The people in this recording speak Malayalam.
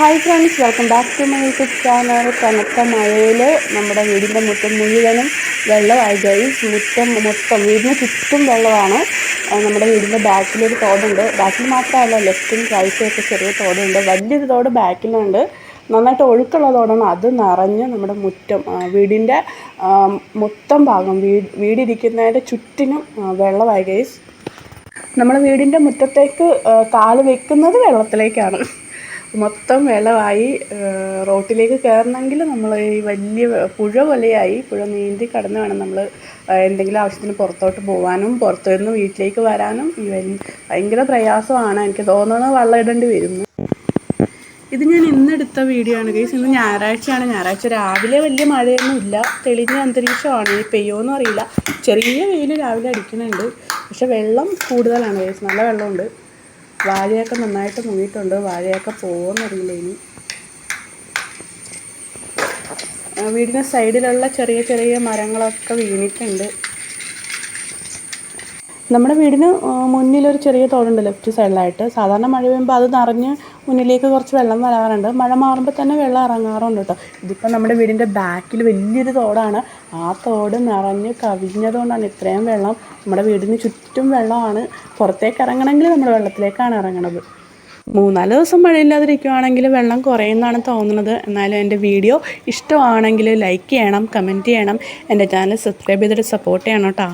Hi friends, welcome back to my YouTube channel. കനത്ത മഴയിൽ നമ്മുടെ വീടിൻ്റെ മുറ്റം മുഴുവനും വെള്ളമായി ഗൈസ്. മുറ്റം മൊത്തം വീടിന് ചുറ്റും വെള്ളമാണ്. നമ്മുടെ വീടിൻ്റെ ബാക്കിലൊരു തോടുണ്ട്. ബാക്കിൽ മാത്രമല്ല, ലെഫ്റ്റും റൈറ്റും ഒക്കെ ചെറിയ തോടുണ്ട്. വലിയൊരു തോട് ബാക്കിലുണ്ട്. നന്നായിട്ട് ഒഴുക്കുള്ള തോടാണ്. അത് നിറഞ്ഞ് നമ്മുടെ മുറ്റം വീടിൻ്റെ മൊത്തം ഭാഗം വീടിരിക്കുന്നതിൻ്റെ ചുറ്റിനും വെള്ളമായി ഗൈസ്. നമ്മൾ വീടിൻ്റെ മുറ്റത്തേക്ക് കാല് വെക്കുന്നത് വെള്ളത്തിലേക്കാണ്. മൊത്തം വെള്ളമായി. റോട്ടിലേക്ക് കയറണമെങ്കിൽ നമ്മൾ ഈ വലിയ പുഴ പോലെയായി. പുഴ നീന്തി കടന്ന് വേണം നമ്മൾ എന്തെങ്കിലും ആവശ്യത്തിന് പുറത്തോട്ട് പോകാനും പുറത്തു നിന്ന് വീട്ടിലേക്ക് വരാനും. ഭയങ്കര പ്രയാസമാണ്. എനിക്ക് തോന്നുന്നത് വെള്ളം ഇടേണ്ടി വരുന്നു. ഇത് ഞാൻ ഇന്നെടുത്ത വീഡിയോ ആണ് ഗൈസ്. ഇന്ന് ഞായറാഴ്ചയാണ്. ഞായറാഴ്ച രാവിലെ വലിയ മഴയൊന്നും ഇല്ല. തെളിഞ്ഞ അന്തരീക്ഷമാണ്. ഈ പെയ്യോന്നും അറിയില്ല. ചെറിയ വെയിൽ രാവിലെ അടിക്കുന്നുണ്ട്. പക്ഷെ വെള്ളം കൂടുതലാണ് ഗൈസ്. നല്ല വെള്ളമുണ്ട്. വാഴയൊക്കെ നന്നായിട്ട് മുങ്ങിയിട്ടുണ്ട്. വാഴയൊക്കെ പോകുമെന്നറിയില്ല ഇനി. വീടിൻ്റെ സൈഡിലുള്ള ചെറിയ ചെറിയ മരങ്ങളൊക്കെ വീണിട്ടുണ്ട്. നമ്മുടെ വീടിന് മുന്നിലൊരു ചെറിയ തോടുണ്ട് ലെഫ്റ്റ് സൈഡിലായിട്ട്. സാധാരണ മഴ പെയ്യുമ്പോൾ അത് നിറഞ്ഞ് മുന്നിലേക്ക് കുറച്ച് വെള്ളം വരാറുണ്ട്. മഴ മാറുമ്പോൾ തന്നെ വെള്ളം ഇറങ്ങാറുണ്ട് കേട്ടോ. ഇതിപ്പോൾ നമ്മുടെ വീടിൻ്റെ ബാക്കിൽ വലിയൊരു തോടാണ്. ആ തോട് നിറഞ്ഞ് കവിഞ്ഞതുകൊണ്ടാണ് ഇത്രയും വെള്ളം. നമ്മുടെ വീടിന് ചുറ്റും വെള്ളമാണ്. പുറത്തേക്ക് ഇറങ്ങണമെങ്കിൽ നമ്മൾ വെള്ളത്തിലേക്കാണ് ഇറങ്ങണത്. 3-4 ദിവസം മഴയില്ലാതിരിക്കുകയാണെങ്കിൽ വെള്ളം കുറയുമെന്നാണ് തോന്നുന്നത്. എന്നാലും എൻ്റെ വീഡിയോ ഇഷ്ടമാണെങ്കിൽ ലൈക്ക് ചെയ്യണം, കമൻറ്റ് ചെയ്യണം, എൻ്റെ ചാനൽ സബ്സ്ക്രൈബ് ചെയ്തിട്ട് സപ്പോർട്ട് ചെയ്യണം കേട്ടോ.